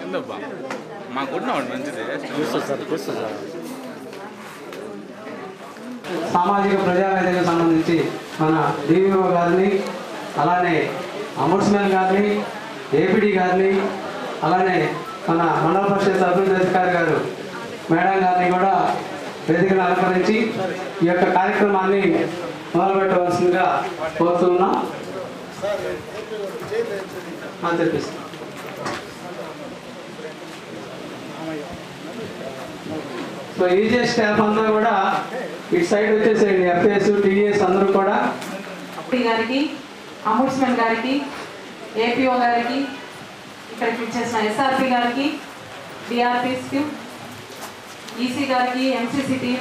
ఎందుబ్బా మాకున్న మంచిది సామాజిక ప్రజావేదికకు సంబంధించి మన డివిఓ గారిని, అలానే అంబుడ్స్మెన్ గారిని, ఏపీడీ గారిని, అలానే మన మండల పరిషత్ అభివృద్ధి అధికారి గారు మేడం గారిని కూడా వేదికను అలంకరించి ఈ యొక్క కార్యక్రమాన్ని మొదలుపెట్టవలసిందిగా కోరుతున్నాం. చెప్పిస్తాం. సో ఈజీ స్టాఫ్ అంతా కూడా ఇటు సైడ్ వచ్చేసేయండి. ఎఫ్ఎస్, టీఎస్ అందరూ కూడా గారికి, అంబుడ్స్మెన్ గారికి, ఏపీఓ గారికి, ఇక్కడికి ఇచ్చేసిన ఎస్ఆర్పి గారికి, డిఆర్పిస్కి, ఈసీ గారికి, ఎంసీసీ టీం,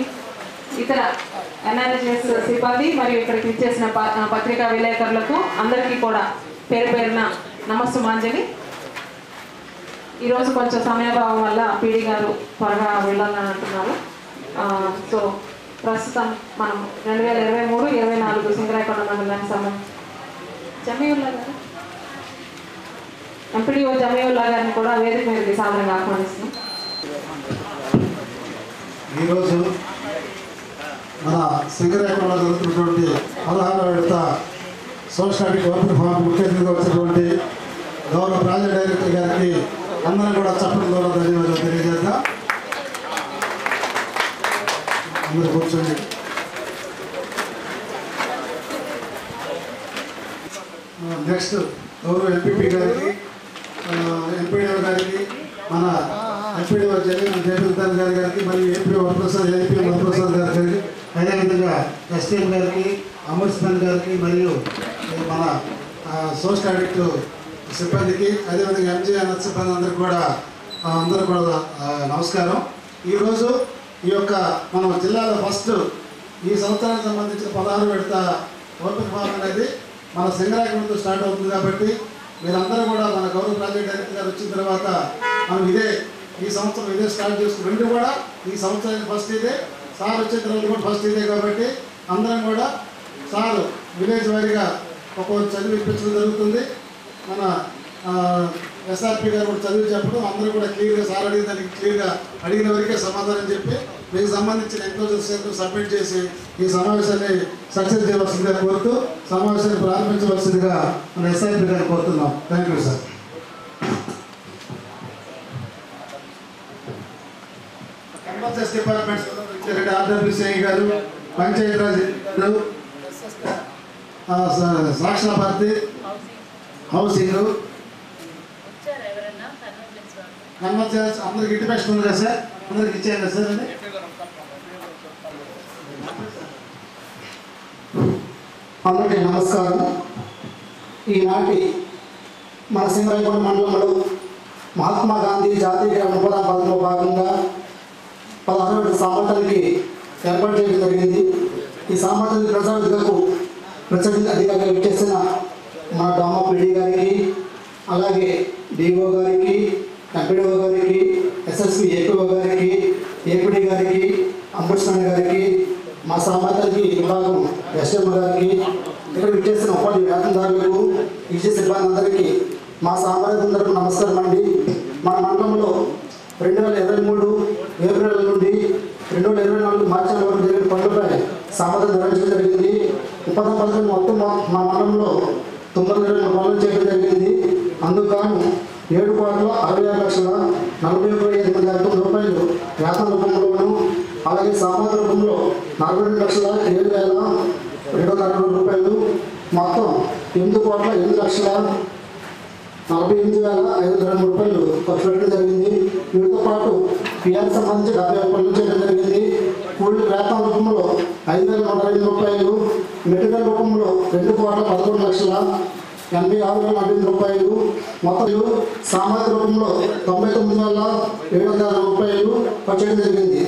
ఇతర ఎన్ఆర్ఎస్ఎస్ సిబ్బంది మరియు ఇక్కడికి ఇచ్చేసిన పత్రికా విలేకరులకు అందరికీ కూడా పేరు పేరున నమస్సుమాంజలి. ఈరోజు కొంచెం సమయభావం వల్ల పీడీ గారు త్వరగా వెళ్ళాలని అంటున్నారు. సో ప్రస్తుతం మనం 2023-24 సింగరాయకొండ మండలానికి సంబంధించి జమీవుల్లా గారు, ఎంపీడీఓ జమీవుల్లా గారిని కూడా వేదిక మీదకి సాధారణంగా ఆహ్వానిస్తున్నాం. ఈరోజు మన సింగరాయకొండలో జరుగుతున్నటువంటి 16వ విడత సోషల్ ఓపెన్ ఫామ్ ముఖ్య అతిథిగా వచ్చినటువంటి గౌరవ ప్రాజెక్ట్ డైరెక్టర్ గారికి అందరం కూడా చప్పటి ద్వారా ధన్యవాదాలు తెలియజేద్దాం. అందరూ కూర్చోండి. నెక్స్ట్ గౌరవ ఎంపీపీ గారికి, ఎంపీడీఓ గారికి, మన ఎంపీడీఓ జయప్రసాద్ గారికి, మరియు ఏపీ వరప్రసాద్ గారికి, అదేవిధంగా ఎస్టీఎం గారికి, అంబుడ్స్మెన్ గారికి, మరియు మన సోషల్ ఆడిట్ సిబ్బందికి, అదేవిధంగా ఎంజీఎన్ఎస్ సిబ్బంది అందరూ కూడా నమస్కారం. ఈరోజు ఈ యొక్క మన జిల్లాలో ఫస్ట్ ఈ సంవత్సరానికి సంబంధించిన 16వ విడత ఓపెన్ ఫామ్ అనేది మన సింగరాయకొండతో స్టార్ట్ అవుతుంది. కాబట్టి మీరందరూ కూడా మన గౌరవ ప్రాజెక్ట్ డైరెక్టర్ గారు వచ్చిన తర్వాత మనం ఈ సంవత్సరం ఇదే స్టార్ట్ చేసుకుని రెండు కూడా ఈ సంవత్సరానికి ఫస్ట్ ఇదే, సార్ వచ్చిన తర్వాత కూడా ఫస్ట్ ఇదే. కాబట్టి అందరం కూడా సార్ విలేజ్ వారీగా ఒక్కొక్క చదివి ఇప్పించడం జరుగుతుంది. మన ఎస్ఆర్పి గారు కూడా చదివి చెప్పడం, అందరూ కూడా క్లియర్గా సార్ అడిగిన దానికి క్లియర్గా అడిగిన వరకే సమాధానం చెప్పి మీకు సంబంధించిన ఎన్క్లోజర్స్ సబ్మిట్ చేసి ఈ సమావేశాన్ని సక్సెస్ చేయవలసిందిగా కోరుతూ సమావేశాన్ని ప్రారంభించవలసిందిగా మన ఎస్ఆర్పి గారిని కోరుతున్నాం. Thank you sir. కన్వర్సెస్ డిపార్ట్మెంట్స్ ఆర్డబ్ల్యూసీఐ గారు, పంచాయతీరాజ్ గారు, సాక్షర భారతి, హౌసింగ్, కన్వర్సెన్స్ అందరికి ఇంటిమేషన్ ఉంది కదా సార్, అందరికి ఇచ్చేయండి కదా సార్. అండి అందరికీ నమస్కారం. ఈనాటి మన సింగరాయకొండ మండలంలో మహాత్మా గాంధీ జాతీయ అనుపద పథకంలో భాగంగా 16వ సామర్థ్యానికి ఏర్పాటు చేయడం జరిగింది. ఈ సామర్థ్యానికి ప్రజావేదికకు ప్రజెంట్ అధికారిగా ఇచ్చేసిన మన డామా పీడీ గారికి, అలాగే డిఓ గారికి, ఎంపీడీఓ గారికి, ఎస్ఎస్పి ఏపీఓ గారికి, ఏపీడీ గారికి, అంబుడ్స్మెన్ గారికి, మా సామర్థ్యానికి విభాగం ఎస్ఎం గారికి, ఇక్కడ ఇచ్చేసిన ఉపాధి వేతనదారులకు, ఇచ్చే సిబ్బంది అందరికీ మా సామర్థ్యం తరపున నమస్కారం అండి. మన మండలంలో 2023 ఏప్రిల్ నుండి 2024 మార్చి వరకు జరిగిన పనులపై సామర్థ్యం నిర్వహించడం జరిగింది. ఉపద పథకం మొత్తం మా మండలంలో 920 పనులు చేయడం జరిగింది. అందుకు 7,66,40,45,000 రూపాయలు వేతన రూపంలోను, అలాగే సామాజిక రూపంలో 42,07,260 రూపాయలు, మొత్తం 8,08,48,503 రూపాయలు ఖర్చు పెట్టడం జరిగింది. వీటితో పాటు పిఆర్ సంబంధించి 70 పనులు చేయడం జరిగింది. కూలీ వేతన రూపంలో 5,120 రూపాయలు, మెటీరియల్ రూపంలో 2,11,86,040 రూపాయలు, మొత్తం సామాజిక రూపంలో 99,760 రూపాయలు ఖర్చు చేయడం జరిగింది.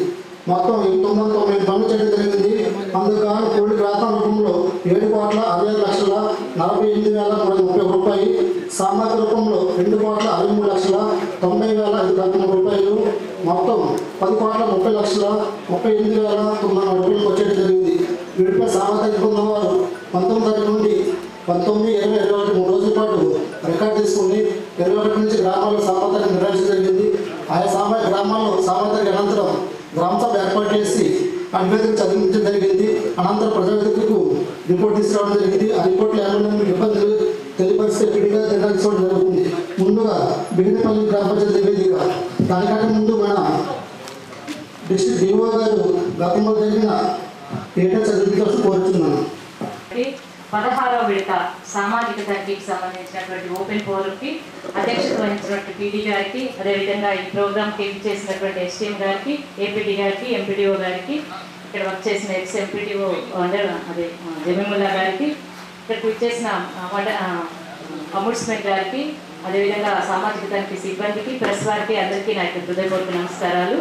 మొత్తం 990 పనులు చేయడం జరిగింది. అందుకు కూలీ వేతన రూపంలో 7,45,48,330 రూపాయలు, సామాజిక రూపంలో 2,63,90,513 రూపాయలు, మొత్తం 10,30,38,900 రూపాయలు ఖర్చు చేయడం జరిగింది. వీటిపై సామాజిక పొందినవారు 19 తారీఖు నుండి 19, 20, 21 3 రోజుల పాటు రికార్డు తీసుకుని 21 నుంచి గ్రామాల్లో సామాజిక నిర్వహించడం జరిగింది. నివేదిక చదివించడం జరిగింది. అనంతరం ప్రజావేదికకు రిపోర్ట్ తీసుకురావడం జరిగింది. ఆ రిపోర్ట్లో ఏమైనా ఇబ్బందులు తెలియపరిస్తే పీడిగా నిర్ణయించుకోవడం జరుగుతుంది. ముందుగా బిగినపల్లి గ్రామ పంచాయతీ నివేదిక. దానికంటే ముందు మన డిస్ట్రిక్ట్ డిఓ గారు గతంలో జరిగిన డేటా చదివించాల్సి కోరుతున్నాను. 16వ విడత సామాజిక తనిఖీకి సంబంధించినటువంటి ఓపెన్ ఫోరంకి అధ్యక్షత వహించినటువంటి పీడీ గారికి, అదేవిధంగా ఈ ప్రోగ్రామ్కి చేసినటువంటి ఎస్టీఎం గారికి, ఏపీడీ గారికి, ఎంపీడీఓ గారికి, ఇక్కడ వర్క్ చేసిన ఎక్స్ ఎంపీడీఓ అదే జమీముల్లా గారికి, ఇక్కడికి వచ్చేసిన అముడ్స్మెంట్ గారికి, అదేవిధంగా సామాజిక తనిఖీ సిబ్బందికి, ప్రెస్ వారికి అందరికీ నా యొక్క హృదయపూర్వక నమస్కారాలు.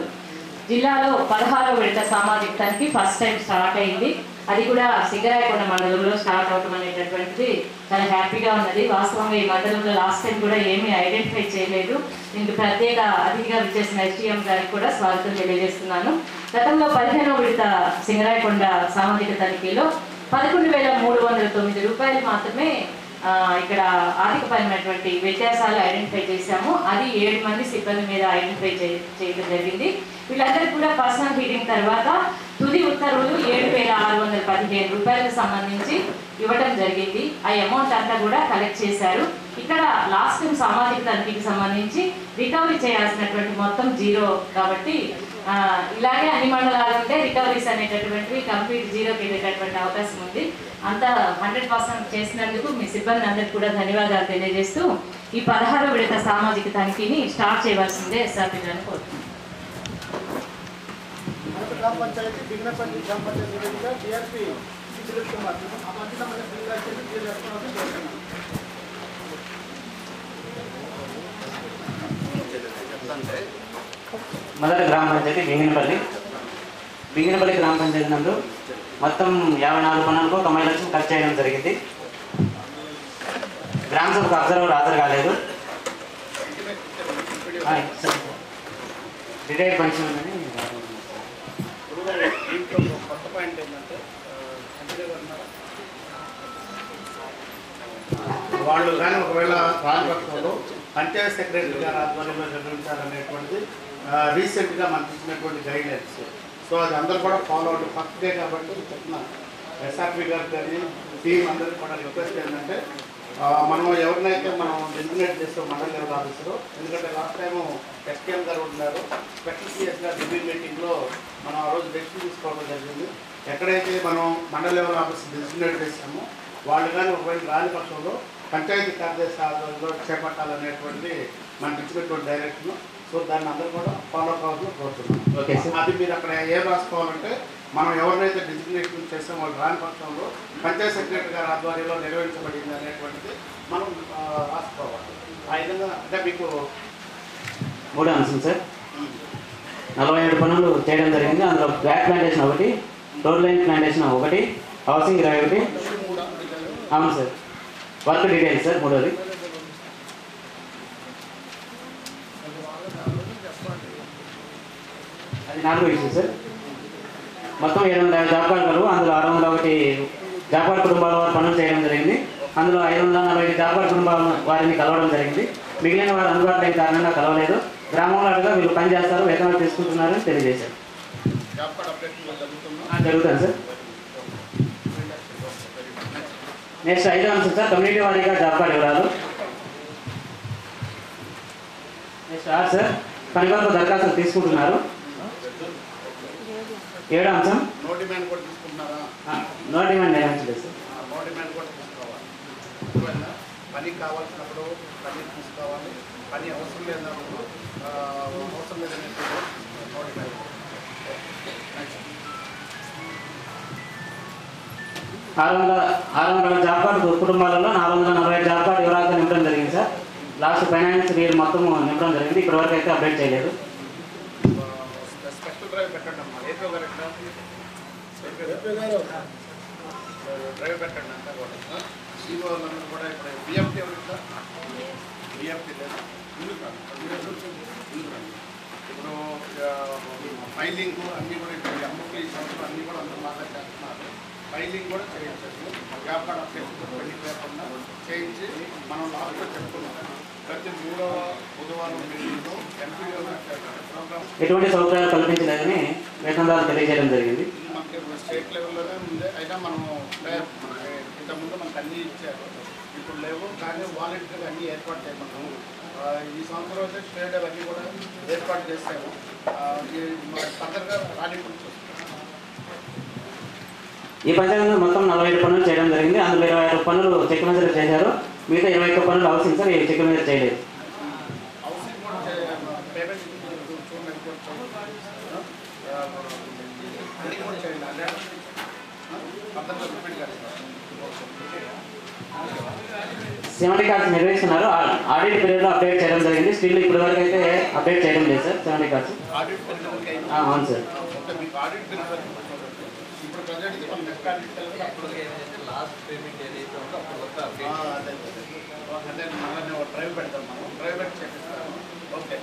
జిల్లాలో 16వ విడత సామాజిక తనిఖీ ఫస్ట్ టైం స్టార్ట్ అయింది. అది కూడా సింగరాయకొండ మండలంలో స్టార్ట్ అవడం అనేటటువంటిది చాలా హ్యాపీగా ఉన్నది. వాస్తవంగా ఈ మండలంలో లాస్ట్ టైం కూడా ఏమీ ఐడెంటిఫై చేయలేదు. దీనికి ప్రత్యేక అతిథిగా విచ్చేసిన ఎస్టీఎం గారికి కూడా స్వాగతం తెలియజేస్తున్నాను. గతంలో 15వ విడత సింగరాయకొండ సామాజిక తనిఖీలో 11,309 రూపాయలు మాత్రమే ఇక్కడ ఆర్థికపరమైనటువంటి వ్యత్యాసాలు ఐడెంటిఫై చేశాము. అది 7 మంది సిబ్బంది మీద ఐడెంటిఫై చేయడం జరిగింది. వీళ్ళందరికీ కూడా పర్సనల్ హీరింగ్ తర్వాత తుది ఉత్తర్వులు 7,615 రూపాయలకు సంబంధించి ఇవ్వడం జరిగింది. ఆ అమౌంట్ అంతా కూడా కలెక్ట్ చేశారు. ఇక్కడ లాస్ట్ టైం సామాజిక తనిఖీకి సంబంధించి రికవరీ చేయాల్సినటువంటి మొత్తం 0 కాబట్టి ఇలాగే అన్ని మండలాలు ఉంటే రికవరీస్ అనేటటువంటివి కంప్లీట్ 0కి వెళ్ళేటటువంటి అవకాశం ఉంది. అంతా 100% చేసినందుకు మీ సిబ్బంది అందరికీ కూడా ధన్యవాదాలు తెలియజేస్తూ ఈ 16వ విడత సామాజిక తనిఖీని స్టార్ట్ చేయవలసిందే ఎస్ఆర్పీ గారిని కోరుతున్నాను. గ్రామ పంచాయతీ బిగినపల్లి గ్రామ పంచాయతీ నివేదిక టీఆర్పీ సురేష్ కుమార్ మొదటి గ్రామ పంచాయతీ బింగినపల్లి గ్రామ పంచాయతీ నందు మొత్తం 54 పనులకు 90 లక్షలు ఖర్చు చేయడం జరిగింది. గ్రామ సభకు అబ్జర్వర్ హాజరు కాలేదు. రిటైర్డ్ పెన్షన్ ఉందని వాళ్ళు కానీ ఒకవేళ రాజపక్షంలో పంచాయత్ సెక్రటరీ గారు ఆధ్వర్యంలో నిర్వహించాలనేటువంటిది రీసెంట్గా మనకి ఇచ్చినటువంటి గైడ్లైన్స్. సో అది అందరూ కూడా ఫాలో అవుతుంది. ఫస్ట్ డే కాబట్టి చెప్తున్నాను ఎస్ఆర్పీ గారు కానీ టీం అందరికీ కూడా రిక్వెస్ట్ ఏంటంటే మనం ఎవరినైతే మనం డెసిగ్నేట్ చేస్తాం మండల లెవెల్ ఆఫీసరు, ఎందుకంటే లాస్ట్ టైము ఎస్కేఎం గారు ఉన్నారు, స్పెషల్ సిఎస్ గారు రివ్యూ మీటింగ్లో మనం ఆ రోజు డెసిషన్ తీసుకోవడం జరిగింది. ఎక్కడైతే మనం మండల లెవెల్ ఆఫీసర్ డెసిగ్నేట్ చేస్తామో వాళ్ళు కానీ ఒకవేళ రాని పక్షంలో పంచాయతీ కార్యదర్శి ఆధ్వర్యంలో చేపట్టాలనేటువంటి మనకి ఇచ్చినటువంటి డైరెక్షన్. సో దాన్ని అందరూ కూడా ఫాలో కావాలని కోరుతున్నాం. Okay sir. అది మీరు అక్కడ ఏం రాసుకోవాలంటే మనం ఎవరినైతే డిజిగ్నేషన్ చేస్తామో వాళ్ళు రాని పక్షంలో పంచాయత్ సెక్రటరీ గారి ఆధ్వర్యంలో నిర్వహించబడింది అనేటువంటిది మనం రాసుకోవాలి. ఆ విధంగా అంటే మీకు 3వ అంశం సార్, 47 పనులు చేయడం జరిగింది. అందులో back plantation 1, road line plantation 1, housing 21. అవును సార్. వర్క్ డీటెయిల్స్ సార్ 3వది. అది 4వ ఇష్యూ సార్. మొత్తం 750 జాబ్ కార్డు కలువు. అందులో 601 జాబ్ కార్డు కుటుంబాల వారు పనులు చేయడం జరిగింది. అందులో 545 జాబ్ కార్డు కుటుంబాల వారిని కలవడం జరిగింది. మిగిలిన వారు అందుబాటులో లేని కారణంగా కలవలేదు. గ్రామంలో అడుగుగా వీళ్ళు పని చేస్తారు, వేతనాలు తీసుకుంటున్నారని తెలియజేశారు. జరుగుతుంది సార్. నెక్స్ట్ 5వ అంశం సార్, కమ్యూనిటీ వారీగా జాబ్ కార్డు వివరాలు. నెక్స్ట్ 6 సార్, పని వరకు దరఖాస్తులు తీసుకుంటున్నారు. 7వ అంశం, నో డిమాండ్ కూడా తీసుకుంటున్నారా? నో డిమాండ్ నిర్వహించలేదు సార్. నో డిమాండ్ కూడా తీసుకోవాలి. పని కావాల్సినప్పుడు పని తీసుకోవాలి, పని అవసరం లేనప్పుడు అవసరం లేదని నో డిమాండ్. 600 జాబ్ కార్డు కుటుంబాలలో 440 జాబ్ కార్డు వివరాలతో నింపడం జరిగింది సార్. లాస్ట్ ఫైనాన్స్ ఇయర్ మొత్తం నింపడం జరిగింది. ఇప్పటివరకు అయితే అప్డేట్ చేయలేదు. స్పెషల్ డ్రైవ్ పెట్టండి అమ్మా. ఏపీ గారు ఎక్కడ డ్రైవ్ పెట్టండి అంతా కూడా. సీఓ వాళ్ళందరూ కూడా ఇప్పుడు బిఎఫ్టీ ఎవరు ఇక్కడ? బిఎఫ్టీ లేదు. ఇప్పుడు ఫైలింగ్ అన్నీ కూడా ఇప్పుడు ఎంఓపీ సంవత్సరం అన్నీ కూడా అందరూ మాట్లాడి చేస్తున్నారు. ఫైలింగ్ కూడా చేయించచ్చు. జాబ్ కార్డ్ అప్లికేషన్ పెళ్లి లేకుండా చేయించి మనం లాస్ట్లో చెప్పుకున్నాం. ప్రతి 3వ బుధవారం మీటింగ్లో ఎంపీఓ ప్రోగ్రామ్ ఎటువంటి సౌకర్యాలు కల్పించలేదని వేతనదారులు తెలియజేయడం జరిగింది. స్టేట్ లెవెల్లోనే ఉంది. అయినా మనము ఇంతకుముందు మనకు అన్నీ ఇచ్చారు, ఇప్పుడు లేవు. కానీ వాలంటీర్గా అన్నీ ఏర్పాటు చేయమన్నాము. ఈ సంవత్సరం అయితే స్టేట్ అవన్నీ కూడా ఏర్పాటు చేసాము. ఫర్దర్గా రాని ఈ పంచాయతీలో మొత్తం 47 పనులు చేయడం జరిగింది. అందులో 26 పనులు చెక్ మీద చేశారు. మిగతా 21 పనులు హౌసింగ్ సార్ చెక్ మీద చేయలేదు. హౌసింగ్ కూడా పేమెంట్ సెవెంటీ కార్డ్స్ నిర్వహిస్తున్నారు. ఆడిట్ పీరియడ్లో అప్డేట్ చేయడం జరిగింది. స్టిల్ ఇప్పటి వరకు అయితే అప్డేట్ చేయడం లేదు సార్. 70 కార్డ్స్ అవును సార్. మీకు ఆడిట్ ఇప్పుడు ప్రజెంట్ మనం నెక్స్ట్ ఆడిట్ అప్పుడు లాస్ట్ పేమెంట్ ఏదైతే ఉందో అప్పుడు అదే మళ్ళీ డ్రైవ్ పెడతాం, మనం డ్రైవ్ పెట్టి చేపిస్తాము. ఓకే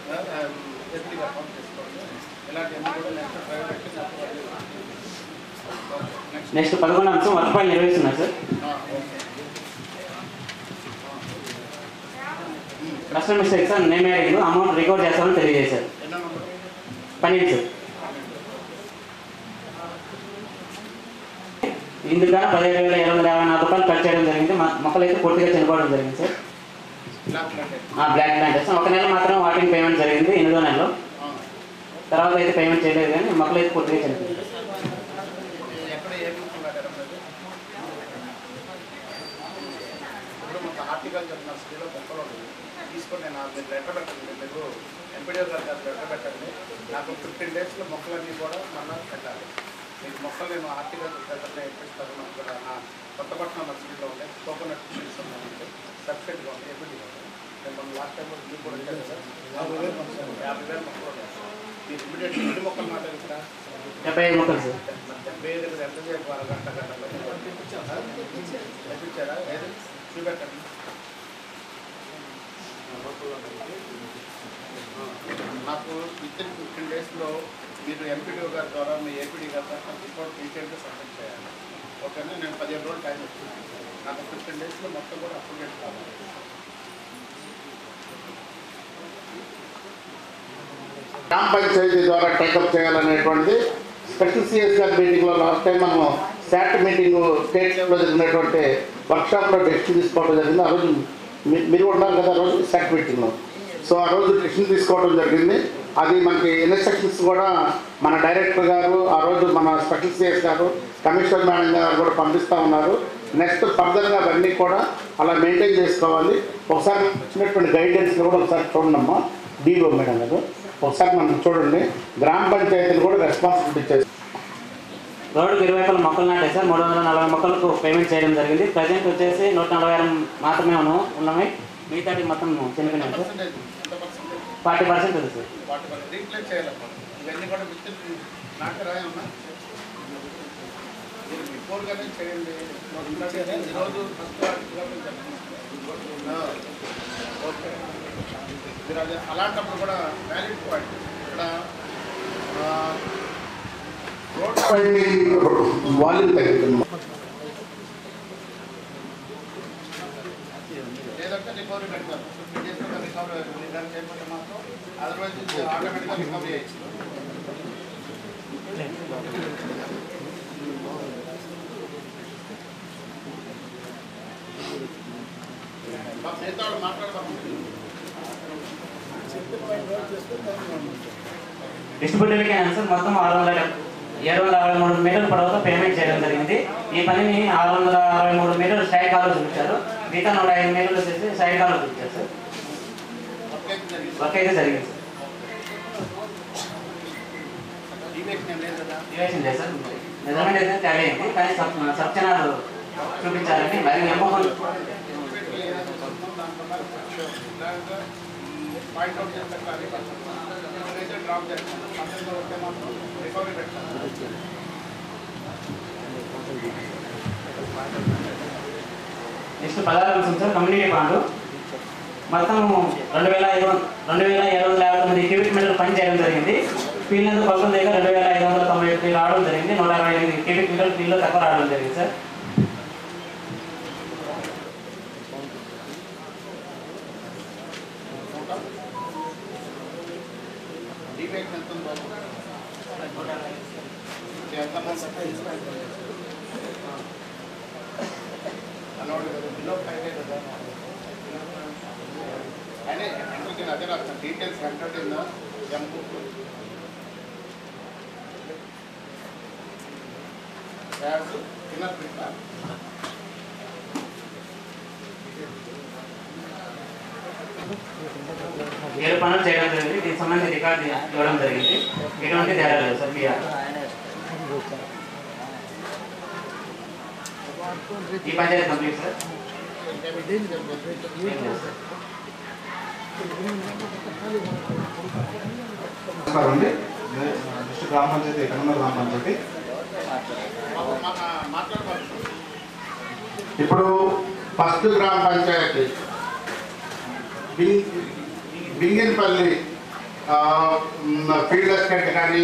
ఎస్టీగా అకౌంట్ చేసుకోండి. ఇలాంటివన్నీ కూడా నెక్స్ట్ డ్రైవ్ పెట్టి నెక్స్ట్ 11 అంశం వర్క్ ఫైల్ నిర్వహిస్తున్నారు sir. Customer mistake sir name అయ్యారు, అమౌంట్ రికవర్ చేస్తామని తెలియజేశారు. 12 సార్. ఇందుకు 17,254 రూపాయలు ఖర్చు చేయడం జరిగింది. మొక్కలు అయితే పూర్తిగా చనిపోవడం జరిగింది సార్. బ్లాక్ ప్లాంటర్స్ 1 నెల మాత్రం వాటింగ్ పేమెంట్ జరిగింది 8వ నెలలో. తర్వాత అయితే పేమెంట్ చేయలేదు, కానీ మొక్కలు అయితే పూర్తిగా చనిపోయింది. హార్టికల్చర్ నర్సరీలో మొక్కలు తీసుకొని మీరు లెటర్ పెట్టండి, మీరు ఎంపీడీఓ గారు లెటర్ పెట్టండి. నాకు 15 డేస్లో మొక్కలన్నీ కూడా మళ్ళీ పెట్టాలి. మీకు మొక్కలు నేను హార్టికల్చర్ సెంటర్లో ఇప్పిస్తాను. నాకు కూడా నా కొత్తపట్నం నర్సరీలో ఉండే కోకోనట్ ట్రీస్ ఉన్నాయండి, సబ్సిడీగా ఉంది, ఎంపీడీగా ఉంది. నేను మన లాస్ట్ టైం మీకు కూడా ఇచ్చాను సార్. 50,000 మొక్కలు ఉన్నాయి. మీరు ఇమీడియట్ ఎన్ని మొక్కలు మాట్లాడుతారా? 75 మొక్కలు సార్. 75 ఎంతసేపు అరగంట గంటలో తెప్పించారా? ఏది చూపెట్టండి. నాకు వితిన్ 15 డేస్లో మీరు ఎంపీడీఓ గారి ద్వారా మీ ఏపీడీ గారి ద్వారా రిపోర్ట్ డీటెయిల్గా సబ్మిట్ చేయాలి. ఓకేనా? నేను 15 రోజులు టైం ఇస్తున్నాను. నాకు 15 డేస్లో మొత్తం కూడా అప్డేట్ కావాలి. గ్రామ పంచాయతీ ద్వారా టేకప్ చేయాలనేటువంటిది స్పెషల్ సిఎస్ గారి మీటింగ్లో లాస్ట్ టైం మనం శాట్ మీటింగ్ స్టేట్ లెవెల్లో జరిగినటువంటి వర్క్షాప్లో డెసిషన్ తీసుకోవడం జరిగింది. ఆ రోజు మీరు ఉన్నారు కదా, ఆ రోజు శాట్ మీటింగ్లో. సో ఆ రోజు డెసిషన్ తీసుకోవడం జరిగింది. అది మనకి ఇన్స్ట్రక్షన్స్ కూడా మన డైరెక్టర్ గారు, ఆ రోజు మన స్పెషల్ సిఎస్ గారు, కమిషనర్ మేడం గారు కూడా పంపిస్తూ ఉన్నారు. నెక్స్ట్ ఫర్దర్గా అవన్నీ కూడా అలా మెయింటైన్ చేసుకోవాలి. ఒకసారి వచ్చినటువంటి గైడెన్స్ కూడా ఒకసారి చూడండమ్మా డిఓ మేడం గారు, ఒకసారి మనం చూడండి. గ్రామ పంచాయతీలు కూడా రెస్పాన్సిబిలిటీ చేస్తారు. రోడ్డుకు 20 మొక్కలు నాటే సార్. 340 మొక్కలకు పేమెంట్ చేయడం జరిగింది. ప్రజెంట్ వచ్చేసి 146 మాత్రమే ఉన్నాయి. మిగతాది మొత్తం చనిపోయినాయి సార్. 40% ఉంది సార్. రీప్లేస్ చేయాలమ్మా. ఇవన్నీ కూడా నాటే రాయి ఉన్నా మీరు బిఫోర్గానే చేయండి. ఈరోజు ఓకే, మీరు అది అలాంటప్పుడు కూడా వ్యాలిడ్ పాయింట్ ఇక్కడ రోడ్ వాల్యూమ్ తగ్గుతుంది. లేదంటే రికవరీ పెడతారు. 15 డేస్లో రికవరీ దాన్ని చేయకపోతే మాత్రం అదర్వైజ్ ఆటోమేటిక్గా రికవరీ అయ్యింది. మిగతా వాళ్ళు మాట్లాడతాము. డిస్ట్రిబ్యూటర్ క్యాన్సర్ మొత్తం 763 మీటర్ల పొడవుతో పేమెంట్ చేయడం జరిగింది. ఈ పనిని 663 మీటర్లు స్ట్రైట్ కాల్లో చూపించారు. మిగతా 105 మీటర్లు వచ్చేసి సైడ్ కాల్లో చూపించారు సార్. వర్క్ అయితే జరిగింది సార్. డివేషన్ లేదు సార్. మెజర్మెంట్ అయితే ట్యాలీ అయింది, కానీ సబ్చనాలు చూపించాలని మరి ఎంపల్ పాయింట్ అవుట్ చేస్తే డ్రాప్ చేస్తాను. పక్కనలో వస్తే మాత్రం రికవరీ పెడతాను. నెక్స్ట్ 16 అంశం సార్ కమ్యూనిటీ బాండ్. మొత్తం 2,759 క్యూబిక్ మీటర్లు పని చేయడం జరిగింది. ఫీల్డ్ అంతా కొలతల దగ్గర 2,591 రావడం జరిగింది. 168 క్యూబిక్ మీటర్లు ఫీల్డ్లో తక్కువ రావడం జరిగింది సార్. డివేషన్ ఎంత ఉందో అదే రాస్తాను details enter in M-book inner print ఏడు పనులు చేయడం జరిగింది. దీనికి సంబంధించి రికార్డు ఇవ్వడం జరిగింది. ఎటువంటి తేడా లేదు సార్. ఈ పంచాయతీ కంప్లీట్ సార్. అండి డిస్ట్రిక్ట్ గ్రామ పంచాయతీ ఎకనమర్ గ్రామ పంచాయతీ. ఇప్పుడు ఫస్ట్ గ్రామ పంచాయతీ బింగినపల్లి ఫీల్డ్ అసిస్టెంట్ కానీ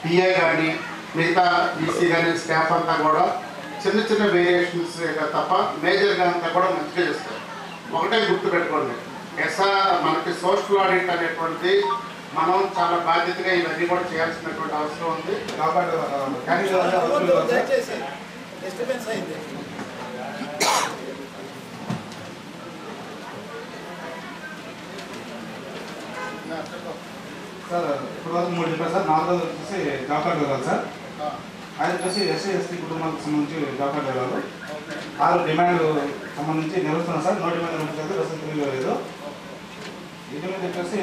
పిఏ కానీ మిగతా ఈసీ కానీ స్టాఫ్ అంతా కూడా చిన్న చిన్న వేరియేషన్స్ తప్ప మేజర్గా అంతా కూడా మంచిగా చేస్తారు. ఒకటే గుర్తుపెట్టుకోండి, మనకి సోషల్ ఆడిట్ అనేటువంటి మనం చాలా బాధ్యతగా ఇవన్నీ కూడా చేయాల్సినటువంటి అవసరం ఉంది. కాబట్టి సార్ ఇప్పుడు వరకు 3 చెప్పారు సార్. 4 వచ్చేసి జాబ్ కార్డు వెళ్ళాలి సార్. 5 వచ్చేసి ఎస్సీ ఎస్టీ కుటుంబాలకు సంబంధించి జాబ్ కార్డు వెళ్ళాలి. 6 డిమాండ్ సంబంధించి నిలుస్తున్నాం సార్. 1 డిమాండ్ ఉంటుంది ప్రస్తుతం తెలియలేదు. ఇది మీద వచ్చేసి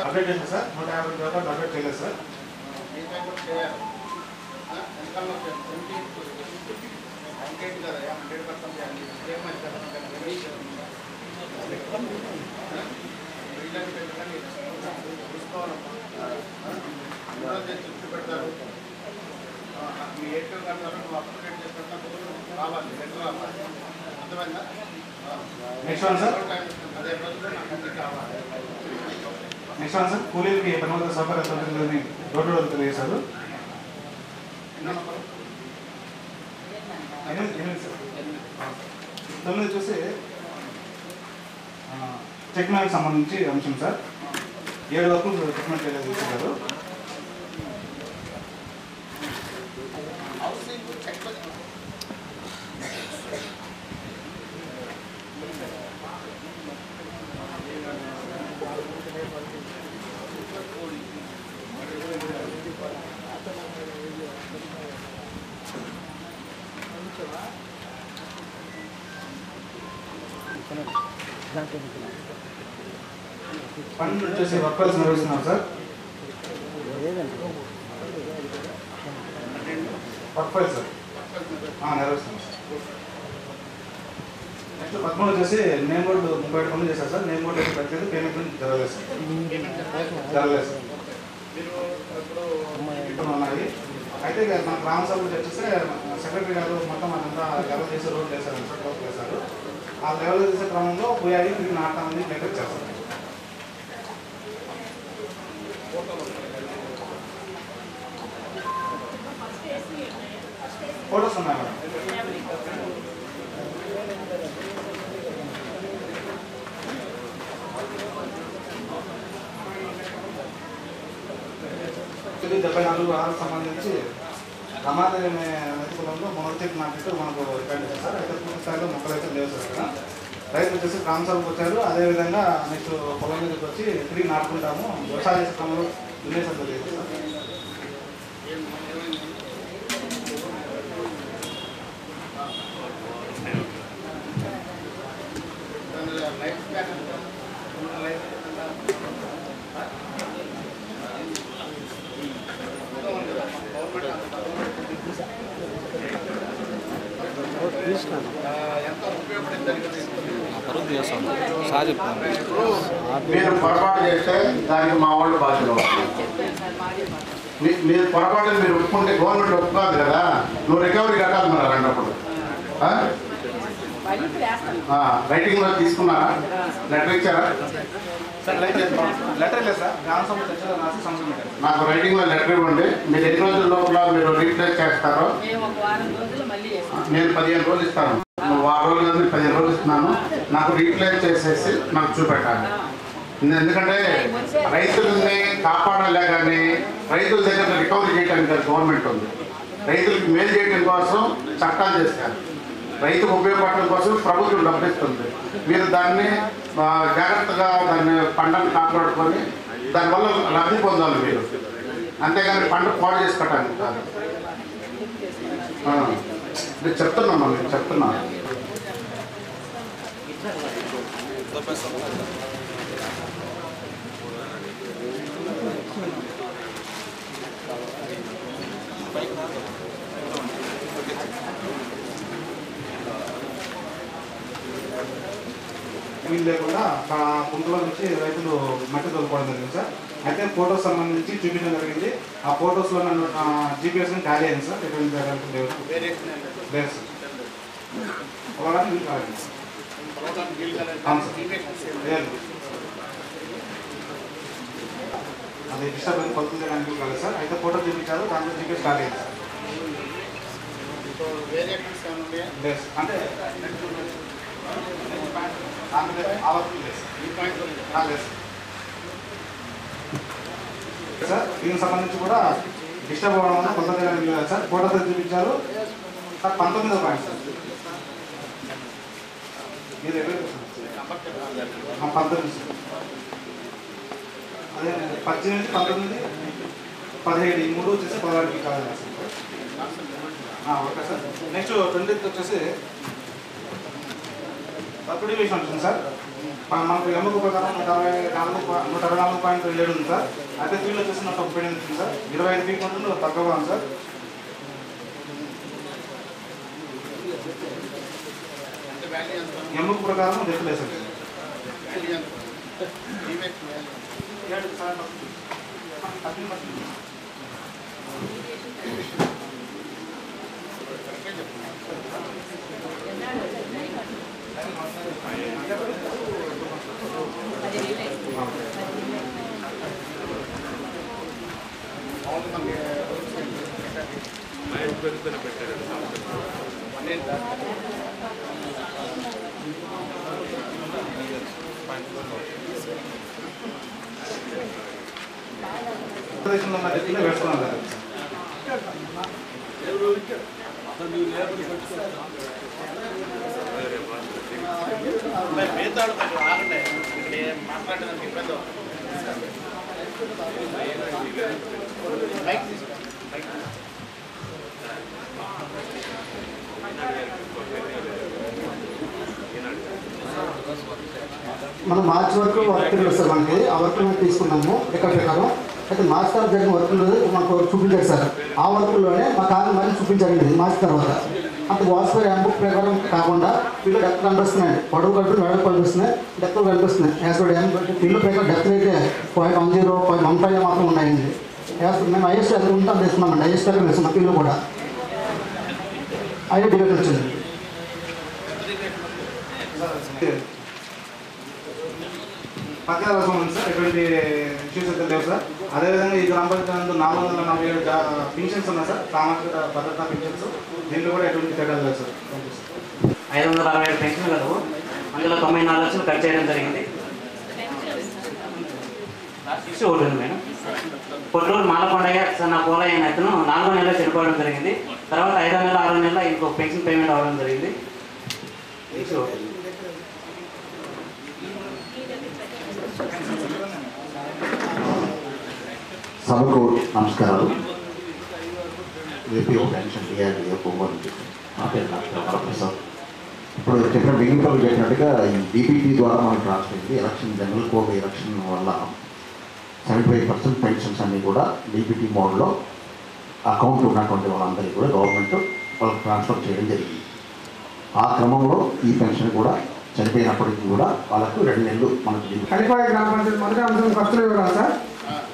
అప్డేట్ చేశారు సార్. 150 జాబ్ కార్డు అప్డేట్ చేయలేదు సార్. పెడతారు మీ ఏటీఎం కార్డు నువ్వు అప్డేట్ చేసి రావాలి లెటర్ రావాలి. అర్థమైందా? Next one sir. అదే రోజుల్లో నాకు అన్ని కావాలి. Next one sir. కూలీలకి పనివంతుల సౌకర్యం సౌకర్యాలని రోడ్డు రోజు తెలియజేశారు. 8 సార్. 9 చూసి చెక్ మ్యాన్కి సంబంధించి అంశం సార్. 7 వరకు చెక్ మ్యాన్ తీసుకుంటారు. పన్ను వచ్చేసి వర్కర్స్ నిర్వహిస్తున్నాం సార్. వర్క్ సార్ నిర్వహిస్తున్నాం సార్. నెక్స్ట్ 13 వచ్చేసి నేమ్ బోర్డు 37 పనులు చేశారు సార్. నేమ్ బోర్డు అయితే పెట్టలేదు, పేమెంట్ జరగలేదు సార్. ఉన్నాయి. అయితే మన గ్రామ సభలు వచ్చేస్తే సెక్రటరీ గారు మొత్తం అదంతా లెవెల్ చేసి రోడ్ చేశారు సార్. వర్క్ చేశారు. ఆ లెవెల్ చేసే క్రమంలో పోయాయి మీకు 4 మంది మేకప్ చేస్తారు. ఫోటోస్ ఉన్నాయి మేడం. ఇది 74 సంబంధించి రమాదేవి నది కులంలో మొదటి నాటితో మనకు రికార్డు చేశారు సార్. అయితే పూర్తి స్థాయిలో మొక్కలు అయితే లేవు సార్. ఇక్కడ రైతులు వచ్చేసి గ్రామ సభకు వచ్చారు. అదేవిధంగా నెక్స్ట్ పొలం మీదకి వచ్చి తిరిగి నాటుకుంటాము. వ్యవసాయ చేసే క్రమంలో దున్నేసారు సార్. మీరు పొరపాటు చేస్తే దానికి మా వాళ్ళు బాధ్యత. మీరు పొరపాటు మీరు ఒప్పుకుంటే గవర్నమెంట్ ఒప్పుకోదు కదా, నువ్వు రికవరీ కట్టాలి మరి అన్నప్పుడు. రైటింగ్లో తీసుకున్నారా? లెటర్ ఇచ్చారా? లెటర్ లేదు సార్. గ్రామ సభ చర్చలో రాసి సంతకం పెట్టారు. నాకు రైటింగ్లో లెటర్ ఇవ్వండి. మీరు ఎన్ని రోజుల లోపల మీరు రీప్లేస్ చేస్తారో నేను 15 రోజులు ఇస్తాను. వారం రోజులు కానీ 15 రోజులు ఇస్తున్నాను. నాకు రీప్లేస్ చేసేసి నాకు చూపెట్టాలి. ఎందుకంటే రైతులని కాపాడాలే కానీ రైతుల దగ్గర రికవరీ చేయడానికి గవర్నమెంట్ ఉంది. రైతులకు మేలు చేయడం కోసం చట్టాలు చేస్తారు. రైతుకు ఉపయోగపడడం కోసం ప్రభుత్వం డబ్బిస్తుంది. మీరు దాన్ని జాగ్రత్తగా దాన్ని పంటను కాపాడుకొని దానివల్ల లబ్ధి పొందాలి మీరు. అంతేగాని పంట పాడు చేసుకోవటానికి కాదు. నేను చెప్తున్నాను నేను చెప్తున్నాను. వీలు లేకుండా కుంటలో నుంచి రైతులు మట్టి తోలుకోవడం జరిగింది సార్. అయితే ఫోటోస్ సంబంధించి చూపించడం జరిగింది. ఆ ఫోటోస్లో నన్ను జీపీఎస్ ఖాళీ అయింది సార్. ఎటువంటి లేదు సార్. అది డిస్టర్బెన్స్ కొలుతు చేయడానికి కాలేదు సార్. అయితే ఫోటో చూపించారు, దాంట్లో జీపీఎస్ ఖాళీ అయింది సార్. లేదు అంటే సార్ దీనికి సంబంధించి కూడా డిస్టర్బ్ అవ్వడం వల్ల కొత్త లేదు సార్. ఫోటోతో చూపించారు సార్. 19వ point sir. మీరు 19 అదే 18, 19, 17 ఈ 3 వచ్చేసి 16కి కావాలి sir. Okay sir. Next 20th వచ్చేసి తప్పుడు విషయం వచ్చింది సార్. మనకు ఎమ్మకు ప్రకారం 124.7 ఉంది సార్. అయితే ఫీల్డ్ వచ్చేసి 138 ఉంది సార్. 25 ఫీట్ ఉంటుంది, తక్కువగా ఉంది సార్. ఎమ్మకు ప్రకారం చెప్పలేదు సార్. ప్రదేశంలో వేసుకున్నాం సార్. మాట్లాడడానికి ఇబ్బంది. మనం మార్చి వరకు వర్క్ వస్తుంది మనకి. ఆ వర్క్ మేము తీసుకున్నాము ఎక్కడ ప్రకారం. అయితే మార్చి తర్వాత జరిగిన వర్క్లు మాకు చూపించారు సార్. ఆ వర్క్లోనే మా కారు మళ్ళీ చూపించారండి మార్చి తర్వాత. అంత వాస్పర్ యాంబుక్ ప్రకారం కాకుండా వీళ్ళు డెప్త్ కనిపిస్తున్నాయి. పొడవు కట్టు నడుపు కనిపిస్తున్నాయి, డెప్త్ కనిపిస్తున్నాయి. యాజ్ వీళ్ళు ప్రకారం డెప్త్ అయితే 0.10, 0.15 మాత్రం ఉన్నాయండి. మేము హైయెస్ట్ ఎంత ఉంటాం తీసుకున్నామండి. హైయెస్ట్ ప్రకారం వేస్తున్నాం. వీళ్ళు కూడా అయ్యే డిబేట్ వచ్చింది. పక్కన ఉంది సార్. ఎటువంటి ఇష్యూస్ అయితే లేవు సార్. అదేవిధంగా ఈ గ్రామ పంచాయతీ 447 పింఛన్స్ ఉన్నాయి సార్. సామాజిక భద్రతా పింఛన్స్. దీంట్లో కూడా ఎటువంటి తేడా లేదు సార్. 567 పెన్షన్లు కలవు. అందులో 94 లక్షలు ఖర్చు చేయడం జరిగింది. ఇష్యూ ఒకటి ఉంది మేడం. కొట్టూరు మాలకొండయ్య నా పోలయ్య అయిన అతను 4వ నెలలో చనిపోవడం జరిగింది. తర్వాత 5వ నెల 6వ నెల ఇంకో పెన్షన్ పేమెంట్ అవ్వడం జరిగింది. ఇష్యూ ఒకటి. సభకు నమస్కారాలు. APO pension DRDA Kommuru. నా పేరు డాక్టర్ వరప్రసాద్. ఇప్పుడు చెప్పిన బిగింపులు చెప్పినట్టుగా ఈ డీపీటీ ద్వారా మనకు రాష్ట్రండి ఎలక్షన్ జనరల్ కోడ్ ఎలక్షన్ వల్ల 75% పెన్షన్స్ అన్నీ కూడా డీపీటీ మోడ్లో అకౌంట్ ఉన్నటువంటి వాళ్ళందరికీ కూడా గవర్నమెంట్ వాళ్ళకి ట్రాన్స్ఫర్ చేయడం జరిగింది. ఆ క్రమంలో ఈ పెన్షన్ కూడా చనిపోయినప్పటికీ కూడా వాళ్ళకు 2 నెలలు మనకు కలిపాయ గ్రామ పంచాయతీ మొదటి అంశం ఖర్చులు వివరాలు సార్.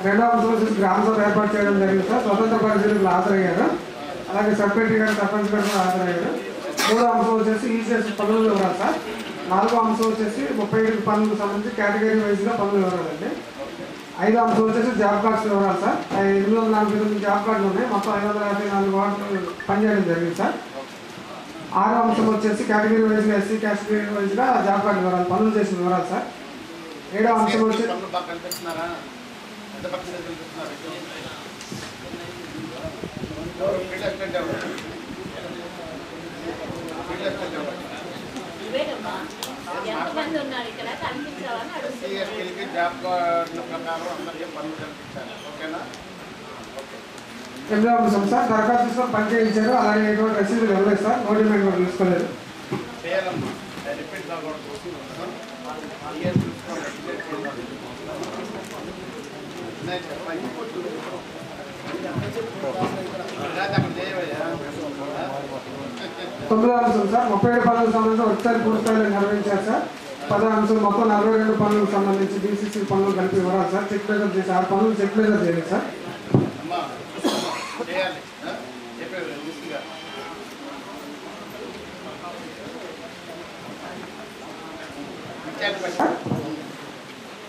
రెండవ అంశం వచ్చేసి గ్రామ సభ ఏర్పాటు చేయడం జరిగింది సార్. స్వతంత్ర పరిశీలకులు హాజరయ్యారు. అలాగే సెక్రటరీ గారు సర్పంచ్ గారు హాజరయ్యారు. మూడో అంశం వచ్చేసి ఈసీఎస్ పనులు వివరాలు సార్. 4వ అంశం వచ్చేసి 37 పనులకు సంబంధించి కేటగిరీ వైజ్గా పనులు వివరాలండి. ఐదో అంశం వచ్చేసి జాబ్ కార్డ్స్ వివరాలు సార్. 849 జాబ్ కార్డులు ఉన్నాయి. మొత్తం 554 వార్డులు పనిచేయడం జరిగింది సార్. ఆరో అంశం వచ్చేసి కేటగిరీ వైజ్గా ఎస్సీ కేటగిరీ వైజ్గా జాబ్ కార్డు వివరాలు, పనులు చేసిన వివరాలు సార్. ఏడో అంశం వచ్చి ఎంతమంది ఉన్నారు ఇక్కడ కనిపించాలని అడుగుతున్నారు. జాబ్ కార్డుల ప్రకారం అందరికీ పనులు కల్పించాలి. ఓకేనా? ఎనిమిదో అంశం సార్, దరఖాస్తు తీసుకొని పని చేయించారు. అలాగే ఎటువంటి రసీదులు ఇవ్వలేదు సార్. నోటిఫికేషన్ కూడా తీసుకోలేదు. చేయాలమ్మా, రిపీట్ కాకూడదు. తొమ్మిదో అంశం సార్, 37 పనులకు సంబంధించి ఒకసారి పూర్తిస్థాయిలో నిర్వహించారు సార్. 10వ అంశం మొత్తం 42 పనులకు సంబంధించి డీసీసీ పనులు కలిపి వివరాలు సార్. చెక్ ప్లేజర్ చేసి 6 పనులు చెక్ ప్లేజర్ చేయాలి సార్. చేయాలి.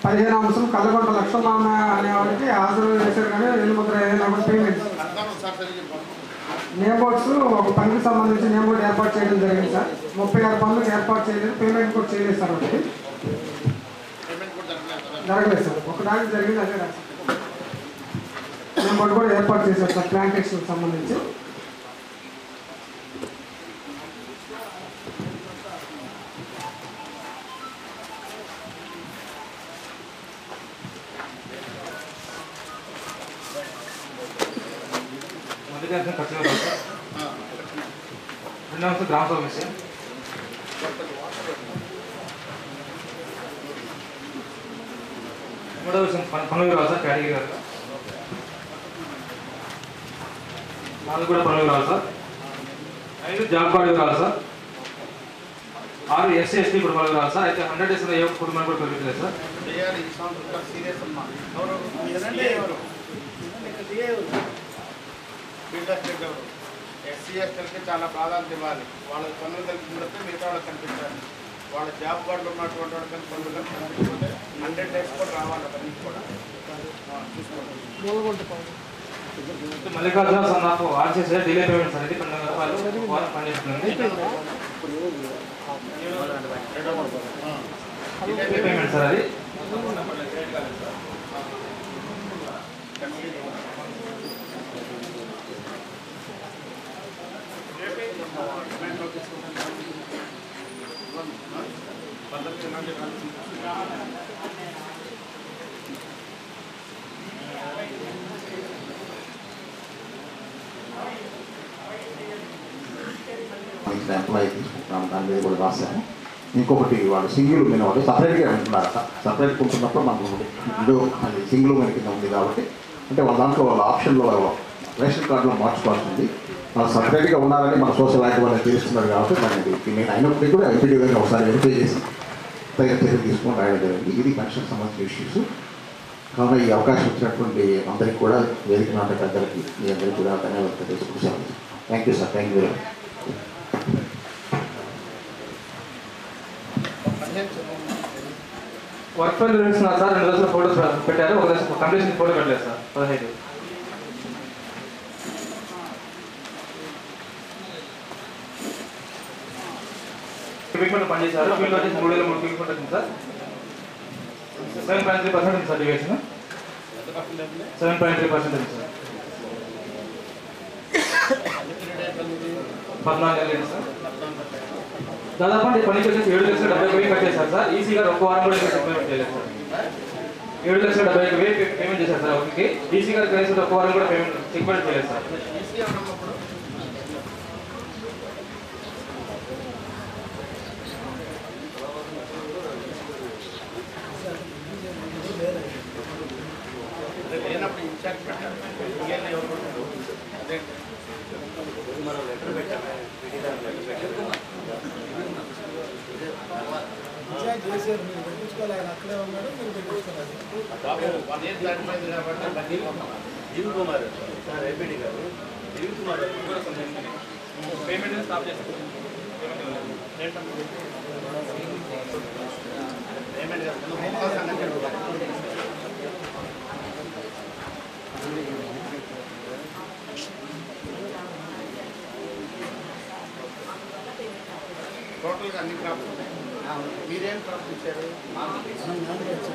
15వ అంశం, కల్లగొంట లక్ష్మణ అనేవాడికి హాజరు చేశారు కానీ వెలుముద్ర ఏదైనా పేమెంట్. నేమ్ బోర్డ్స్ ఒక పనికి సంబంధించి నేమ్ బోర్డు ఏర్పాటు చేయడం జరిగింది సార్. 36 పనులకు ఏర్పాటు చేయలేదు. పేమెంట్ కూడా చేయలేదు సార్. ఒకటి జరగలేదు సార్. ఒకదానికి జరిగింది, అదే రాదు. నేమ్ బోర్డు కూడా ఏర్పాటు చేశారు సార్ ప్లాంటేషన్కి సంబంధించి. రెండవ గ్రామ సభ విషయం. మూడవ విషయం పనులు రావాలి సార్. కేటగిరీ గారు 4 కూడా పనులు రావాలి సార్. 5 జాబ్ కార్డు రావాలి సార్. 6 ఎస్సీ ఎస్టీ కుటుంబాలు రావాలి సార్. అయితే 100 డేస్ ఏ కుటుంబాలు కూడా పెరుగుతుంది సార్. ఎస్సీ ఎస్టీలకి చాలా ప్రాధాన్యత ఇవ్వాలి. వాళ్ళకి పనులు కల్పించినట్టే మిగతా వాళ్ళకి కనిపించాలి. వాళ్ళ జాబ్ కార్డులు ఉన్నటువంటి వాళ్ళకి పనులు కల్పించకపోతే 100 డేస్ కూడా రావాలి. పని కూడా చూసుకోండి. మల్లికార్జున సన్నాపు ఆర్చేసే డిలే పేమెంట్స్ అనేది 12 రూపాయలు పనిచేస్తుంది. పేమెంట్ సార్ అది. ఎంప్లాయీ తీసుకుంటున్నాం, దాని మీద కూడా రాశాము. ఇంకొకటి వాళ్ళు సింగిల్ ఉమెన్ వాళ్ళు సపరేట్గా ఉంటున్నారు. సపరేట్గా ఉంటున్నప్పుడు మనకు ఇది అది సింగిల్ ఉమెన్ కింద ఉంది కాబట్టి అంటే వాళ్ళ దాంట్లో వాళ్ళ ఆప్షన్లో రేషన్ కార్డులో మార్చుకోవాల్సింది. వాళ్ళు సపరేట్గా ఉన్నారని మన సోషల్ యాక్ట్ వాళ్ళని తెలుస్తున్నారు కాబట్టి మనకి నేను అయినప్పటికీ కూడా ఎంపీడీ గారిని ఒకసారి వెరిఫై చేసి తగిన చర్యలు తీసుకొని రాయడం జరిగింది. ఇది పెన్షన్ సంబంధించిన ఇష్యూస్. కావున ఈ అవకాశం ఇచ్చినటువంటి అందరికీ కూడా వేదిక నాటక పెద్దలకి మీ అందరికీ కూడా ధన్యవాదాలు తెలుసుకుంటాను. Thank you sir. Thank you very much. Work file నిర్వహిస్తున్నారు సార్. 2 రోజుల ఫోటోస్ పెట్టారు. ఒక రోజు కంప్లీషన్ ఫోటో పెట్టలేదు సార్. 15 క్యూబిక్ పనిచేశారు. ఫీల్డ్ వచ్చేసి 3,300 క్యూబిక్ వచ్చింది సార్. 7.3% sir deviation. 7.3% సార్. 14 నెలలు సార్. దాదాపు అంటే పనికి వచ్చేసి 7,70,000 కట్టేశారు సార్. ఈసీ గారు ఒక వారం కూడా పేమెంట్ చేయలేదు సార్. 7,70,000 పేమెంట్ చేశారు సార్. ఒకరికి ఈసీ గారు కనీసం ఒక వారం కూడా పేమెంట్ చెక్ కూడా చేయలేదు సార్. లేనప్పుడు ఇన్ఛార్జ్ పెట్టాలి. అదే మనం లెటర్ పెట్టాము. చేశారు, మీరు పెట్టించుకోవాలి. ఆయన అక్కడే ఉన్నాడు, మీరు పెట్టించుకోవాలి. బాబు 1 ఇయర్ దాటిపోయింది కాబట్టి జీవి కుమార్ సార్ ఏపీడీ గారు జీవి కుమార్ కూడా కొంచెం పేమెంట్ స్టాప్ చేస్తారు. పేమెంట్ టోటల్గా అన్ని క్రాప్స్ ఉన్నాయి. మీరేం క్రాప్స్ ఇచ్చారు?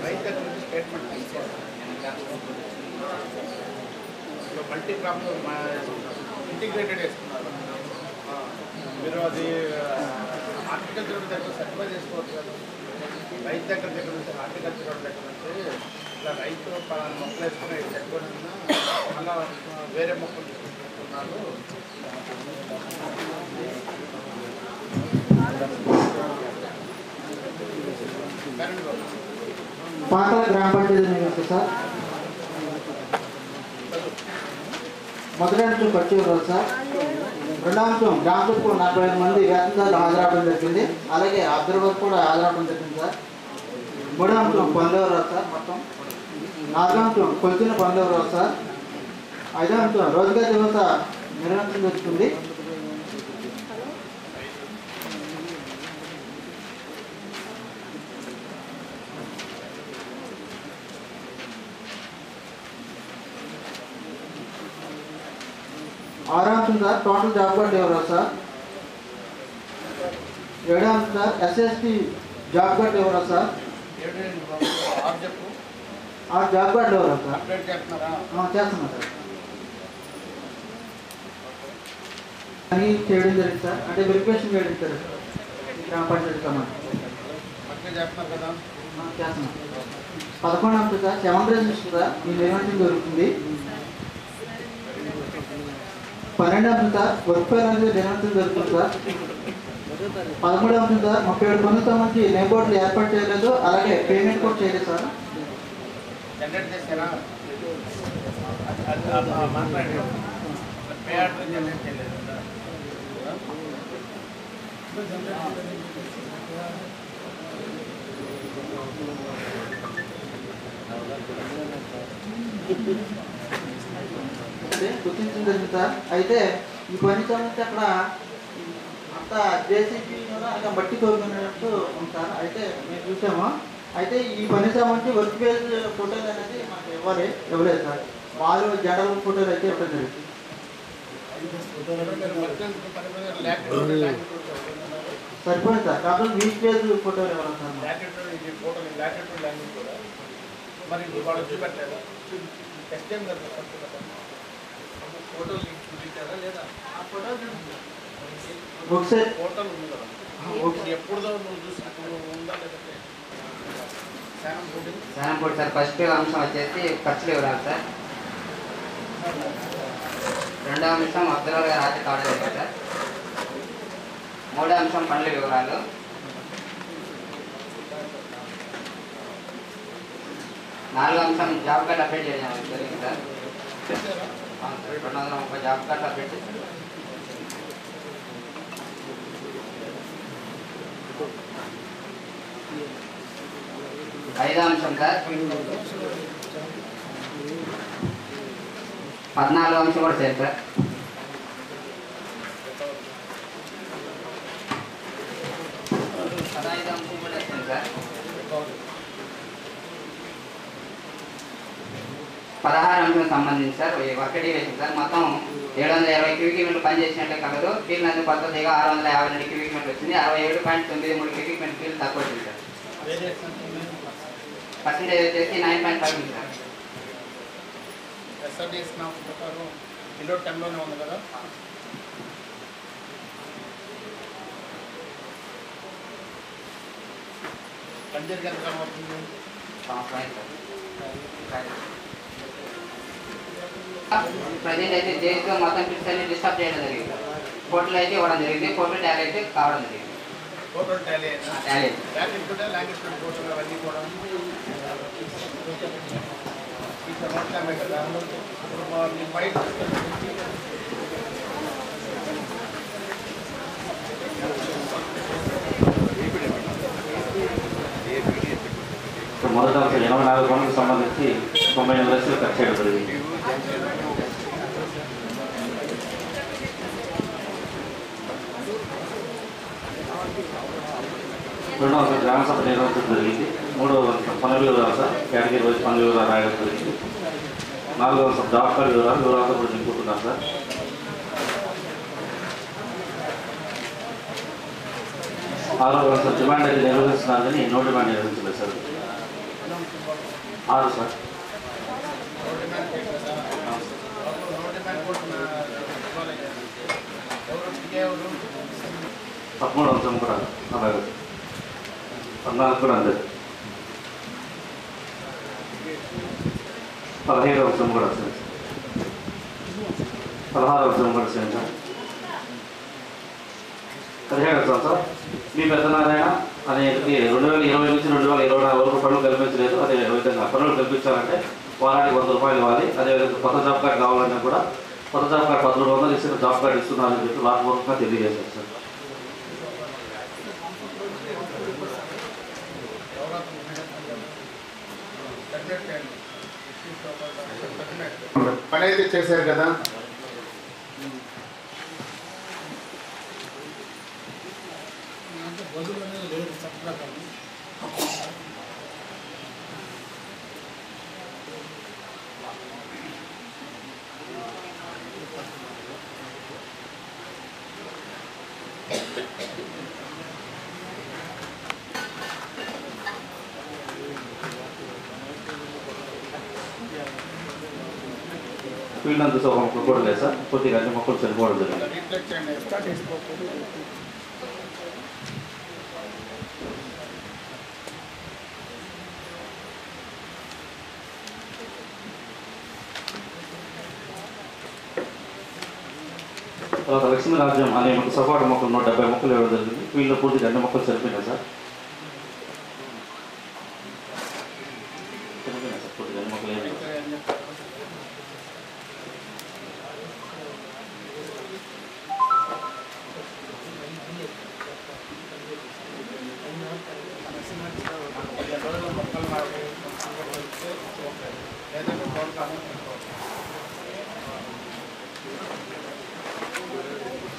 రైతు దగ్గర నుంచి స్టేట్మెంట్ ఇచ్చారు. మల్టీ క్రాప్స్ ఇంటిగ్రేటెడ్ వేస్తున్నారు. మీరు అది హార్టికల్చర్ దగ్గర సర్టిఫై చేసుకోవచ్చు కదా. రైతు దగ్గర నుంచి హార్టికల్చర్ దగ్గర నుంచి ఇలా రైతు మొక్కలు వేసుకుని చెట్టుకొని మళ్ళీ వేరే మొక్కలు తీసుకుంటున్నారు. పాకల గ్రామ పంచాయతీ సార్. మొదటి అంశం ఖర్చు ఇవ్వాలి సార్. రెండవ అంశం గ్రామసభకు 45 మంది వేతనదారులు హాజరవడం జరిగింది. అలాగే అబ్జర్వర్ కూడా హాజరవడం జరిగింది సార్. మూడో అంశం పనులు ఎవరు సార్ మొత్తం. నాలుగో అంశం కొలిచిన పనులు ఎవరు సార్. ఐదో అంశం రోజుగారి దివస నిర్వహించడం జరుగుతుంది. ఆరో అంశం సార్ టోటల్ జాబ్ కార్డు ఎవరు సార్. ఏడో అంశం సార్ ఎస్ఎస్టీ జాబ్ కార్డు ఎవరు సార్. ఆ జాబ్ కార్డు ఎవరు సార్. చేస్తున్నా సార్. అని చేయడం జరిగింది సార్. అంటే వెరిఫికేషన్ చేయడం సార్ గ్రామ పంచాయతీ కమాండ్ చేస్తున్నాం. 11 అంశం సార్ 7 రిజిస్టర్ సార్ ఈ నిర్వహించడం జరుగుతుంది. 12 అంశం సార్ వర్క్ ఫైల్ అనేది నిర్వహించడం జరుగుతుంది సార్. 13 అంశం సార్ 37 పనులకు సంబంధించి నేమ్ బోర్డులు ఏర్పాటు చేయలేదు. అలాగే పేమెంట్ కూడా చేయలేదు సార్. గుర్తించడం జరిగింది సార్. అయితే ఈ పని సంబంధించి అక్కడ అంతా జేసీబీ అక్కడ మట్టి తోలుకునేటట్టు ఉంది సార్. అయితే మేము చూసాము. అయితే ఈ పని సంబంధించి వర్క్ పేజ్ ఫోటోలు అనేది మాకు ఇవ్వలేదు సార్. వాళ్ళు జడల ఫోటోలు అయితే ఇవ్వడం జరిగింది. సరిపోయింది సార్. కాకపోతే వీక్ పేజ్ ఫోటోలు ఇవ్వాలి సార్. శానంపూడి సార్ ఫస్ట్ అంశం వచ్చేసి ఖర్చులు వివరాలు సార్. రెండవ అంశం అబ్జర్వర్ గారు రాత్రి కావడం జరిగింది సార్. మూడో అంశం పనుల వివరాలు. నాలుగో అంశం జాబ్ కార్డు అప్డేట్ చేయడం జరిగింది సార్. 230 జాబ్ కార్డు అప్డేట్ చేశారు. ఐదో అంశం సార్ 14వ అంశం కూడా చేయాలి సార్. పదహైదో అంశం కూడా వచ్చింది సార్. 16 అంశం సంబంధించి సార్ వర్క్ డివిజన్ సార్. మొత్తం 720 క్యూబిక్ మీటర్లు పనిచేసినట్లే కలదు. ఫీల్డ్ అనేది కొత్తదిగా 652 క్యూబిక్ మీటర్లు వచ్చింది. 67.93 క్యూబిక్ మీటర్ ఫీల్డ్ తక్కువ వచ్చింది సార్. పర్సెంటేజ్ వచ్చేసి 9.5 ఉంది సార్. ఎస్ఆర్డీఎస్ నా ప్రకారం కిలో 10లోనే ఉంది కదా. పంజర్కి ఎంత అవుతుంది? ప్రజెంట్ అయితే జేసీలో మొత్తం ఫిక్స్ అన్ని డిస్టర్బ్ చేయడం జరిగింది. ఫోటోలు అయితే ఇవ్వడం జరిగింది. ఫోటో టాలీ అయితే కావడం జరిగింది. ఫోటో టాలీ టాలీ కూడా లాంగ్వేజ్ ఫోటోలు అవన్నీ కూడా కదా. ఇప్పుడు ఫైట్ మొదటి అంశం 84 పనులకు సంబంధించి 98 లక్షలు ఖర్చు చేయడం జరిగింది. రెండవ అంశం గ్రామ సభ నిర్వహించడం జరిగింది. మూడవ అంశం పనుల వివరాలు సార్ కేటగిరీ రోజు పనుల వివరాలు రాయడం జరిగింది. నాలుగవ అంశం జాబ్ కార్డు వివరాలతో కూడా నింపుతున్నాం సార్. 6వ కౌన్సిల్ డిమాండ్ అయితే నిర్వహిస్తున్నారు కానీ నో డిమాండ్ నిర్వహించలేదు సార్. 6 సార్. పదమూడు అంశం కూడా అలాగే 14 కూడా అంతే. 15 అంశం కూడా సార్. 16 అంశం కూడా సేమ్ సార్. 17 అంశం సార్. మీ పెద్దనారాయణ అనేది 2020 నుంచి 2024 వరకు పనులు కల్పించలేదు. అదే విధంగా పనులు కల్పించాలంటే వారానికి 100 రూపాయలు ఇవ్వాలి. అదేవిధంగా కొత్త జాబ్ కార్డు కావాలన్నా కూడా కొత్త జాబ్ కార్డు 10 రూపాయలు ఇచ్చిన జాబ్ కార్డు ఇస్తున్నారని చెప్పి వార్తపూర్వకంగా తెలియజేశారు సార్. పని అయితే చేశారు కదా. ఫీల్డ్ అంతా ఒక మొక్కలు కూడా లేదు సార్. కొద్దిగా అన్ని మొక్కలు సరిపోవడం జరిగింది. తర్వాత లక్ష్మీ రాజ్యం అనే సపోటా మొక్కలు 170 మొక్కలు ఇవ్వడం జరిగింది. ఫీల్డ్లో పూర్తిగా అన్ని మొక్కలు సరిపోయినాయి సార్. పూర్తిగా అన్ని మొక్కలు ఏమి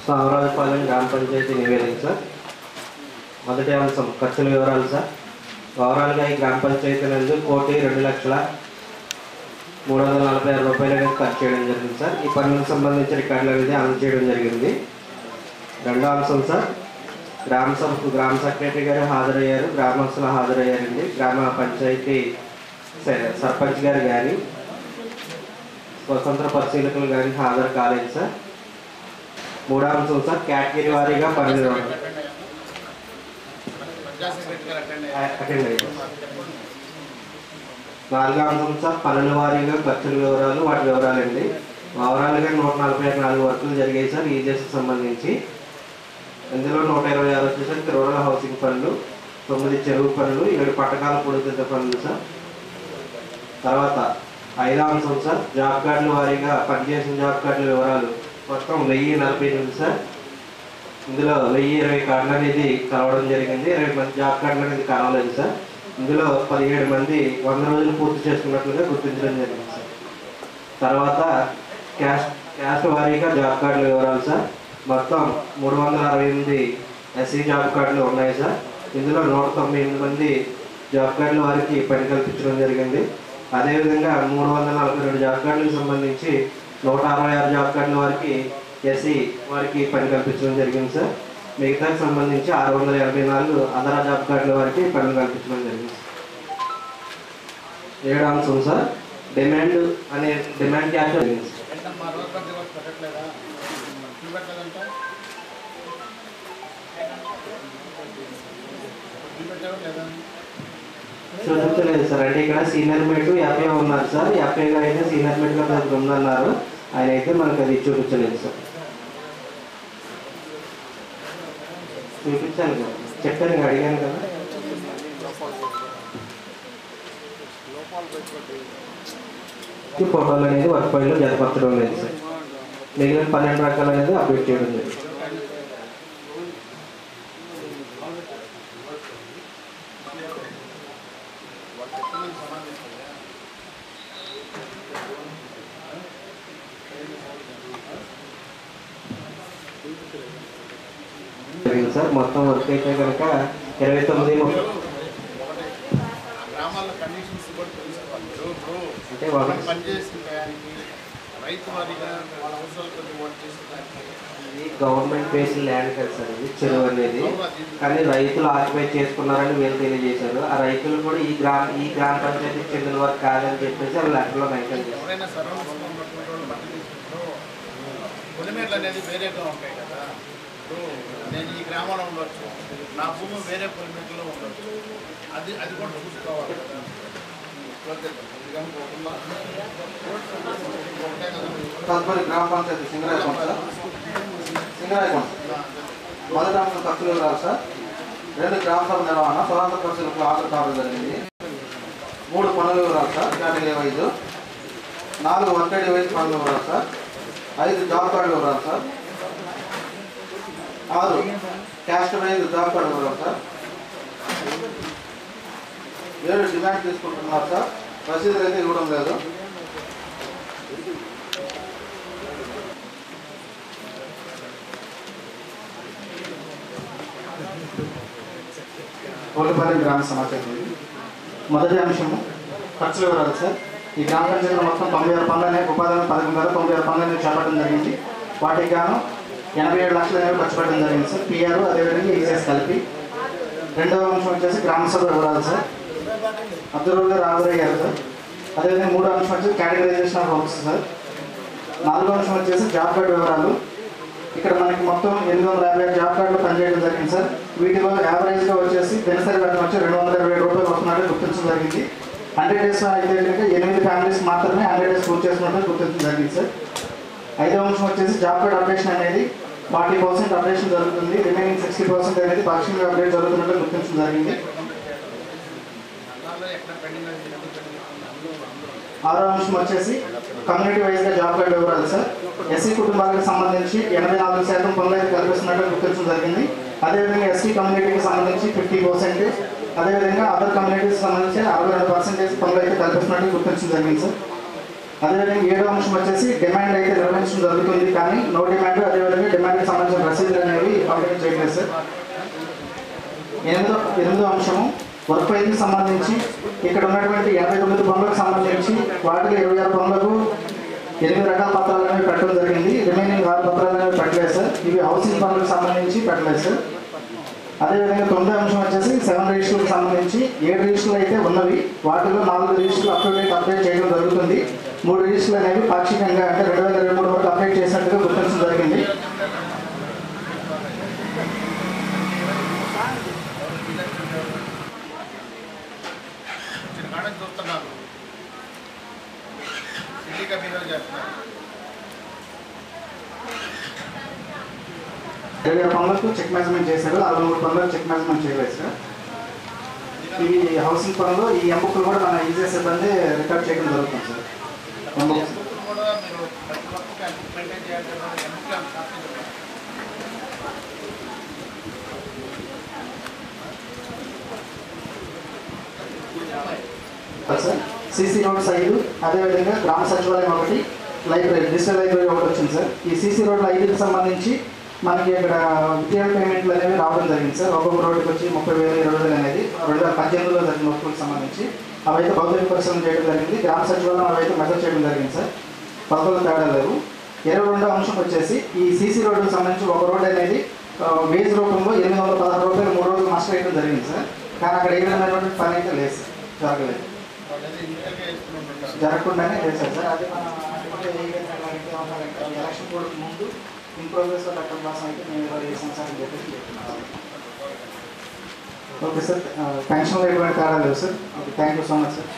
సామరాజపాలెం గ్రామ పంచాయతీ నివేదిక సార్. మొదటి అంశం ఖర్చుల వివరాలు సార్. ఓవరాల్గా ఈ గ్రామ పంచాయతీ నందు 1,02,346 రూపాయలు అనేది ఖర్చు చేయడం జరిగింది సార్. ఈ పనులకు సంబంధించిన రికార్డులు అనేది అందజేయడం జరిగింది. రెండో అంశం సార్, గ్రామ సభకు గ్రామ సెక్రటరీ గారు హాజరయ్యారు, గ్రామస్తులు హాజరయ్యారండి. గ్రామ పంచాయతీ సర్పంచ్ గారు కానీ స్వతంత్ర పరిశీలకులు కానీ హాజరు కాలేదు సార్. మూడో అంశం సార్, కేటగిరీ వారీగా పనులు అటెండ్ అయ్యారు. నాలుగో అంశం సార్, పనుల వారీగా ఖర్చుల వివరాలు, వాటి వివరాలండి. ఓవరాల్గా 144 వర్కులు జరిగాయి సార్ ఈజెస్కి సంబంధించి. ఇందులో 126 వచ్చేసరికి రూరల్ హౌసింగ్ పనులు, 9 చెరువు పనులు, 7 పట్టకాల పొడిదిద్ద పనులు సార్. తర్వాత ఐదో అంశం సార్, జాబ్ కార్డుల వారీగా పనిచేసిన జాబ్ కార్డుల వివరాలు మొత్తం 1048 సార్. ఇందులో 1020 కార్డులు అనేది కలవడం జరిగింది. 20 మంది జాబ్ కార్డులు అనేది కలవలేదు సార్. ఇందులో 17 మంది 100 రోజులు పూర్తి చేసుకున్నట్లుగా గుర్తించడం జరిగింది సార్. తర్వాత క్యాస్ట్ వారీగా జాబ్ కార్డుల వివరాలు సార్. మొత్తం 368 ఎస్సీ జాబ్ కార్డులు ఉన్నాయి సార్. ఇందులో 198 మంది జాబ్ కార్డుల వారికి పని కల్పించడం జరిగింది. అదేవిధంగా 342 జాబ్ కార్డులకు సంబంధించి 166 జాబ్ కార్డుల వారికి ఎస్సీ వారికి పని కల్పించడం జరిగింది సార్. మిగతాకి సంబంధించి 684 అదరా జాబ్ కార్డుల వారికి పనులు కల్పించడం జరిగింది సార్. ఏడో అంశం సార్, డిమాండ్ క్యాష్ జరిగింది సార్. చూపించలేదు సార్. అంటే ఇక్కడ సీనియర్ మేట్ ఎఫ్ఏ ఉన్నారు సార్. ఎఫ్ఏ గారు అయితే సీనియర్ మేట్ గారు దగ్గర ఉందన్నారు. ఆయన అయితే మనకు అది చూపించలేదు సార్. చూపించాను కదా, చెప్పాను కదా, అడిగాను కదా. ఫోటోలు అనేది వర్క్ ఫైల్లో జతపరచడం లేదు సార్. మిగిలిన 12 రకాలు అనేది అప్డేట్ చేయడం లేదు. సార్ మొత్తం వర్క్ అయితే కనుక 29 గ్రామాల కండిషన్స్ కూడా తెలుసుకోవాలి. అంటే పనిచేసిన టయానికి రైతు వారిగా వాళ్ళ అవసరాలు కొన్ని వర్క్ చేసిన గవర్నమెంట్ బేస్డ్ ల్యాండ్ కదా సార్ ఇది చెరువు అనేది. కానీ రైతులు ఆక్యుపై చేసుకున్నారని వీళ్ళు తెలియజేశారు. ఆ రైతులు కూడా ఈ గ్రామ పంచాయతీకి చెందిన వారు కాదని చెప్పేసి వాళ్ళు లెటర్లో మెన్షన్ చేశారు. పొలిమేర్లు అనేది వేరేగా ఉంటాయి కదా. ఇప్పుడు నేను ఈ గ్రామంలో ఉండొచ్చు, నా భూమి వేరే పొలిమేర్లో ఉండొచ్చు, అది కూడా చూసుకోవాలి కదా. తదుపరి గ్రామ పంచాయతీ సింగరాయకొండ సార్. సింగరాయకొండ మొదటి అంశం ఖర్చులు వివరాలు సార్. 2 గ్రామ సభ నిర్వహణ స్వతంత్ర పరిశీలకులు హాజరు కావడం జరిగింది. 3 పనుల వివరాలు సార్ కేటగిరీ 5. 4 వర్కేడీ వైజ్ పనుల వివరాలు సార్. 5 జాబ్ కార్డు వివరాలు sir. 6 caste wise job card వివరాలు సార్. 7 డిమాండ్ తీసుకుంటున్నారు సార్. రసీదులు అయితే ఇవ్వడం లేదు. కోటపల్లి గ్రామ సమాచారం. మొదటి అంశము ఖర్చుల వివరాలు సార్. ఈ గ్రామ పంచాయతీలో మొత్తం 96 పనులనే ఉపాధి 96 పనులని చేపట్టడం జరిగింది. వాటికి గాను 87 లక్షల ఖర్చు పెట్టడం జరిగింది సార్. పిఆర్ అదేవిధంగా ఈసీఎస్ కలిపి. రెండవ అంశం వచ్చేసి గ్రామ సభ వివరాలు సార్. అబ్దుల్ గారు హాజరయ్యారు సార్. అదేవిధంగా 3వ అంశం వచ్చేసి కేటగరైజేషన్ ఆఫ్ వర్క్స్ సార్. 4వ అంశం వచ్చేసి జాబ్ కార్డు వివరాలు. ఇక్కడ మనకి మొత్తం 850 జాబ్ కార్డులు పనిచేయడం జరిగింది సార్. వీటిలో యావరేజ్గా వచ్చేసి దినసరి వేతనం వచ్చి 220 రూపాయలు వస్తున్నట్టు గుర్తించడం జరిగింది. 100 డేస్ అయితే కనుక 8 ఫ్యామిలీస్ మాత్రమే 100 డేస్ పూర్తి చేసుకున్నట్టు గుర్తించడం జరిగింది సార్. 5వ అంశం వచ్చేసి జాబ్ కార్డ్ అప్డేషన్ అనేది 40% అప్డేషన్ జరుగుతుంది. రిమైనింగ్ 60% అనేది పాక్షికంగా అప్డేట్ జరుగుతున్నట్టు గుర్తించడం జరిగింది. 6వ అంశం వచ్చేసి కమ్యూనిటీ వైజ్గా జాబ్ కార్డు వివరాలు సార్. ఎస్సీ కుటుంబాలకు సంబంధించి 84% పనులు అయితే కల్పిస్తున్నట్టు గుర్తించడం జరిగింది. అదేవిధంగా ఎస్టీ కమ్యూనిటీకి సంబంధించి 50%, అదేవిధంగా అదర్ కమ్యూనిటీకి సంబంధించి 62% పనులు అయితే కల్పిస్తున్నట్టు గుర్తించడం జరిగింది సార్. అదేవిధంగా 7వ అంశం వచ్చేసి డిమాండ్ అయితే నిర్వహించడం జరుగుతుంది, కానీ నో డిమాండ్ అదేవిధంగా డిమాండ్కి సంబంధించిన రసీదులు అనేవి పంపిణీ చేయలేదు సార్. 8వ అంశము వర్క్ ప్రైజ్కి సంబంధించి ఇక్కడ ఉన్నటువంటి 89 పనులకు సంబంధించి వాటిలో 26 పనులకు 8 రకాల పత్రాలు అనేవి పెట్టడం జరిగింది. రిమైనింగ్ 6 పత్రాలు అనేవి పెట్టలేదు సార్. ఇవి హౌసింగ్ పనులకు సంబంధించి పెట్టలేదు సార్. అదేవిధంగా 9వ అంశం వచ్చేసి 7 రిజిస్టర్లకు సంబంధించి 7 రిజిస్టర్లు అయితే ఉన్నవి. వాటిలో 4 రిజిస్టర్లు అప్డేట్ చేయడం జరుగుతుంది. 3 రిజిస్టర్లు అనేవి పాక్షికంగా అంటే 2023 వరకు అప్డేట్ చేసినట్టుగా గుర్తించడం జరిగింది. చూస్తున్నారు సిటీగా బిహేవ్ చేస్తున్నారు. 20 పనులకు చెక్ మెజర్మెంట్ చేశారు. 63 పనులకు చెక్ మెజర్మెంట్ చేయలేదు సార్. ఈ హౌసింగ్ పనులు ఈ ఎంబుక్లు కూడా మన ఈజీఎస్ సిబ్బంది రికార్డ్ చేయడం జరుగుతుంది సార్. కూడా మీరు ప్రతి ఒక్కరికి మెయింటైన్ చేయాలి. సార్ సీసీ రోడ్స్ 5, అదేవిధంగా గ్రామ సచివాలయం 1, లైబ్రరీ డిజిటల్ లైబ్రరీ 1 వచ్చింది సార్. ఈ సీసీ రోడ్ల 5కి సంబంధించి మనకి ఇక్కడ విద్యుత్ పేమెంట్లు అనేవి రావడం జరిగింది సార్. ఒక్కొక్క రోడ్డుకి వచ్చి 30,000, 20,000 అనేది 2018లో జరిగిన వర్కులకు సంబంధించి అవైతే భౌతిక పరిశ్రమ చేయడం జరిగింది. గ్రామ సచివాలయం అవైతే మెజర్ చేయడం జరిగింది సార్. పదకొండు తేడా లేవు. 22వ అంశం వచ్చేసి ఈ సీసీ రోడ్డుకి సంబంధించి ఒక రోడ్ అనేది వేజ్ రూపంలో 816 రూపాయలు 3 రోజులు నష్టం వేయడం జరిగింది సార్. కానీ అక్కడ ఏ విధమైనటువంటి పని అయితే లేదు సార్, జరగలేదు, జరగకుండానే చేశారు సార్. అదే మన ఎలక్షన్ కోడ్ ముందు ఇన్ ప్రోగ్రెస్ లెటర్ కోసం అయితే మేము ఇలా చేసాం సార్ అని చెప్పేసి చెప్తున్నాను. ఓకే సార్, పెన్షన్లో ఎటువంటి తేడా లేవు sir. Okay, thank you so much sir.